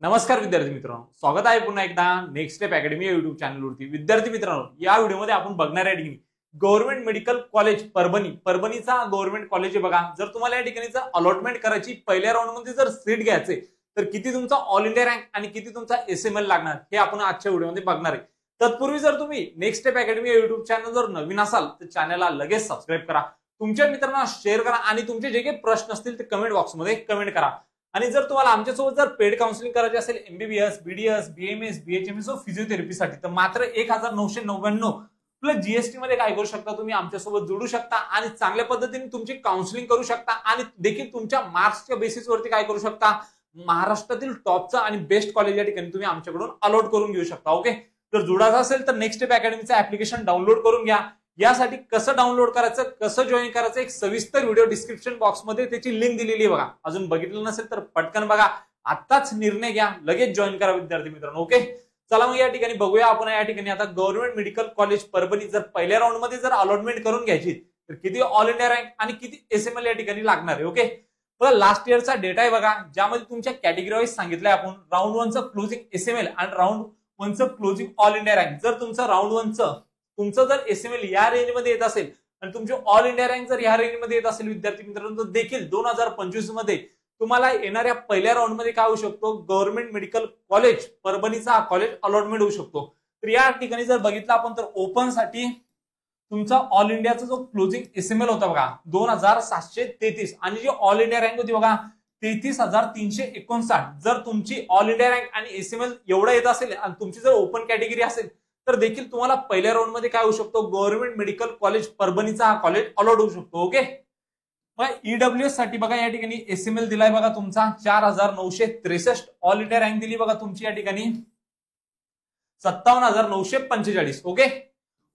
नमस्कार विद्यार्थी मित्रांनो, स्वागत आहे पुन्हा एकदा नेक्स्ट स्टेप अकॅडमी या युट्यूब चॅनलवरती। विद्यार्थी मित्रांनो, या व्हिडिओमध्ये आपण बघणार आहे ठिकाणी गव्हर्नमेंट मेडिकल कॉलेज परभणीचा गव्हर्नमेंट कॉलेज आहे बघा। जर तुम्हाला या ठिकाणीचं अलॉटमेंट करायची पहिल्या राऊंड मध्ये जर सीट घ्यायचे तर किती तुमचा ऑल इंडिया रँक आणि किती तुमचा एसएमएल लागणार हे आपण आजच्या व्हिडिओमध्ये बघणार आहे। तत्पूर्वी जर तुम्ही नेक्स्ट स्टेप अकॅडमी या युट्यूब चॅनल जर नवीन असाल तर चॅनलला लगेच सबस्क्राईब करा, तुमच्या मित्रांना शेअर करा आणि तुमचे जे काही प्रश्न असतील ते कमेंट बॉक्समध्ये कमेंट करा। आणि जर तुम्हाला आमच्यासोबत जर पेड काउन्सिलिंग करायचे असेल एमबीबीएस, बीडीएस, बीएमएस, बीएचएमएस व फिजिओथेरपीसाठी तर मात्र 1999 प्लस जीएसटी मध्ये काय करू शकता, तुम्ही आमच्यासोबत जोडू शकता आणि चांगल्या पद्धतीने तुमची काउन्सिलिंग करू शकता आणि देखील तुमच्या मार्क्सच्या बेसिसवरती काय करू शकता, महाराष्ट्रातील टॉपचा आणि बेस्ट कॉलेज या ठिकाणी तुम्ही आमच्याकडून अलॉट करून घेऊ शकता। ओके, जर जोडायचं असेल तर नेक्स्ट स्टेप अकॅडमीचं ऍप्लिकेशन डाउनलोड करून घ्या। यासाठी कसं डाउनलोड करायचं, कसं जॉईन करायचं, एक सविस्तर व्हिडिओ डिस्क्रिप्शन बॉक्स मध्ये त्याची लिंक दिलेली आहे बघा। अजून बघितलं नसेल तर पटकन बघा, आताच निर्णय घ्या, लगेच जॉईन करा विद्यार्थी मित्रांनो। ओके, चला मग या ठिकाणी बघूया आपण या ठिकाणी आता गव्हर्नमेंट मेडिकल कॉलेज परभणी जर पहिल्या राऊंड मध्ये जर अलॉटमेंट करून घ्यायची तर किती ऑल इंडिया रँक आणि किती एसएमएल या ठिकाणी लागणार आहे। ओके, बघा लास्ट इयरचा डेटा आहे बघा, ज्यामध्ये तुमच्या कॅटेगरी वाईज सांगितलंय आपण राऊंड 1 चं क्लोजिंग एसएमएल आणि राऊंड 1 चं क्लोजिंग ऑल इंडिया रँक। जर तुमचं राऊंड 1 चं तुमचं जर एसएमएल या रेंज मध्ये येत असेल आणि तुमची ऑल इंडिया रँक जर या रेंज मध्ये येत असेल विद्यार्थी मित्रांनो, तर देखील 2025 मध्ये तुम्हाला येणाऱ्या पहिल्या राऊंड मध्ये काय होऊ शकतो, गव्हर्नमेंट मेडिकल कॉलेज परभणीचा कॉलेज अलॉटमेंट होऊ शकतो। तर या ठिकाणी जर बघितलं आपण तर ओपन साठी तुमचा ऑल इंडियाचा जो क्लोजिंग एसएमएल होता बघा 2733 आणि जी ऑल इंडिया रँक होती बघा 33359। जर तुमची ऑल इंडिया रँक आणि एसएमएल एवढा येत असेल आणि तुमची जर ओपन कॅटेगरी असेल तर देखील तुम्हाला पहिल्या राऊंड मध्ये काय होऊ शकतो, गव्हर्नमेंट मेडिकल कॉलेज परभणीचा हा कॉलेज अलॉट होऊ शकतो। ओके, ईडब्ल्यूएस साठी बघा या ठिकाणी एसएमएल दिलाय बघा तुमचा 4963, ऑल इंडिया रँक दिली बघा तुमची या ठिकाणी 57945। ओके,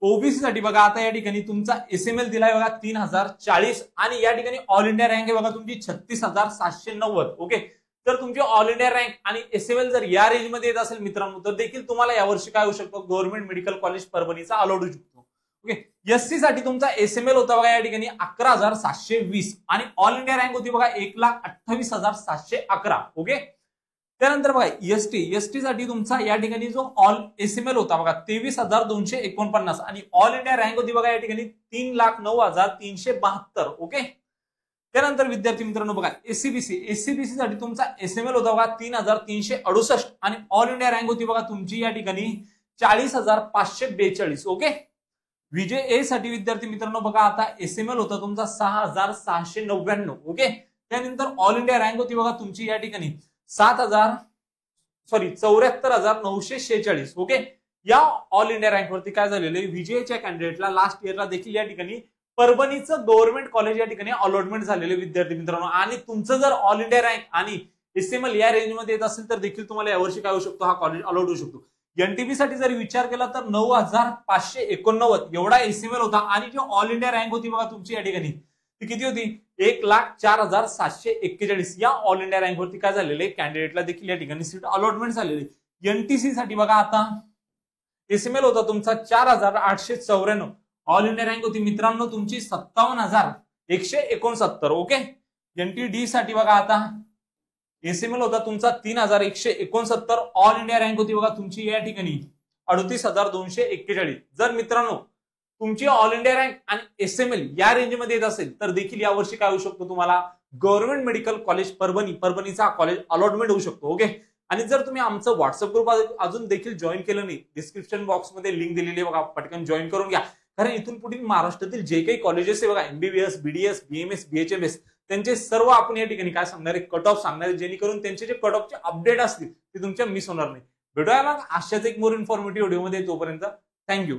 ओबीसी साठी बघा आता या ठिकाणी तुमचा एसएमएल दिलाय बघा 3040 आणि या ठिकाणी ऑल इंडिया रँक आहे बघा तुमची 36790। ओके, जर तुमची ऑल इंडिया रँक आणि एसएमएल जर या रेंज मध्ये येत असेल मित्रांनो तर देखील तुम्हाला यावर्षी काय होऊ शकतो, गव्हर्नमेंट मेडिकल कॉलेज परभणीचा अलॉट होऊ शकतो। ओके, एससी साठी तुमचा एसएमएल होता बघा या ठिकाणी 11720 आणि ऑल इंडिया रँक होती बघा 1,28,711। ओके, त्यानंतर बघा एसटी साठी तुमचा या ठिकाणी जो ऑल एसएमएल होता बघा 23,249 आणि ऑल इंडिया रँक होती बघा या ठिकाणी 3,09,372। ओके, त्यानंतर विद्यार्थी मित्रांनो बघा एससीबीसी साठी तुमचा एसएमएल होता बघा 3,368 आणि ऑल इंडिया रँक होती बघा तुमची या ठिकाणी 40,542। ओके, विजय साठी विद्यार्थी मित्रांनो बघा आता एसएमएल होता तुमचा 6,699। ओके, त्यानंतर ऑल इंडिया रँक होती बघा तुमची या ठिकाणी 74,946। ओके, या ऑल इंडिया रँक वरती काय झालेलं आहे, विजयच्या कॅन्डिडेटला लास्ट इयरला देखील या ठिकाणी परभणीचं गव्हर्नमेंट कॉलेज या ठिकाणी अलॉटमेंट झालेले विद्यार्थी मित्रांनो आणि तुमचं जर ऑल इंडिया रँक आणि एसएमएल या रेंज मध्ये येत असेल तर देखील तुम्हाला यावर्षी काय होऊ शकतो, हा कॉलेज अलॉट होऊ शकतो। एनटीपी साठी जर विचार केला तर 9,589 एवढा एसएमएल होता आणि जी ऑल इंडिया रँक होती बघा तुमची या ठिकाणी ती किती होती, 1,04,741। या ऑल इंडिया रँक वरती काय झालेले कॅन्डिडेटला देखील या ठिकाणी सीट अलॉटमेंट झालेली। एनटीसी साठी बघा आता एसएमएल होता तुमचा 4,894, ऑल इंडिया रँक होती मित्रांनो तुमची 57,169। ओके, एनटीडी साठी बघा आता एसएमएल होता तुमचा 3,169, ऑल इंडिया रँक होती बघा तुमची या ठिकाणी 38,241। जर मित्रांनो तुमची ऑल इंडिया रँक आणि एसएमएल या रेंज मध्ये येत असेल तर देखील यावर्षी काय होऊ शकतो, तुम्हाला गव्हर्नमेंट मेडिकल कॉलेज परभणीचा कॉलेज अलॉटमेंट होऊ शकतो। ओके, आणि जर तुम्ही आमचं व्हॉट्सअप ग्रुप अजून देखील जॉईन केलं नाही, डिस्क्रिप्शन बॉक्स मध्ये लिंक दिलेली आहे बघा, पटकन जॉईन करून घ्या। कारण इथून पुढे महाराष्ट्रातील जे काही कॉलेजेस आहे बघा एमबीबीएस, बीडीएस, बीएमएस, बीएचएमएस त्यांचे सर्व आपण या ठिकाणी काय सांगणार आहे, कट ऑफ सांगणार आहे, जेणेकरून त्यांचे जे कट ऑफचे अपडेट असतील ते तुमच्या मिस होणार नाही। भेटूया मग अशाच एक मोर इन्फॉर्मेटिव्ह व्हिडिओ मध्ये, तोपर्यंत थँक्यू।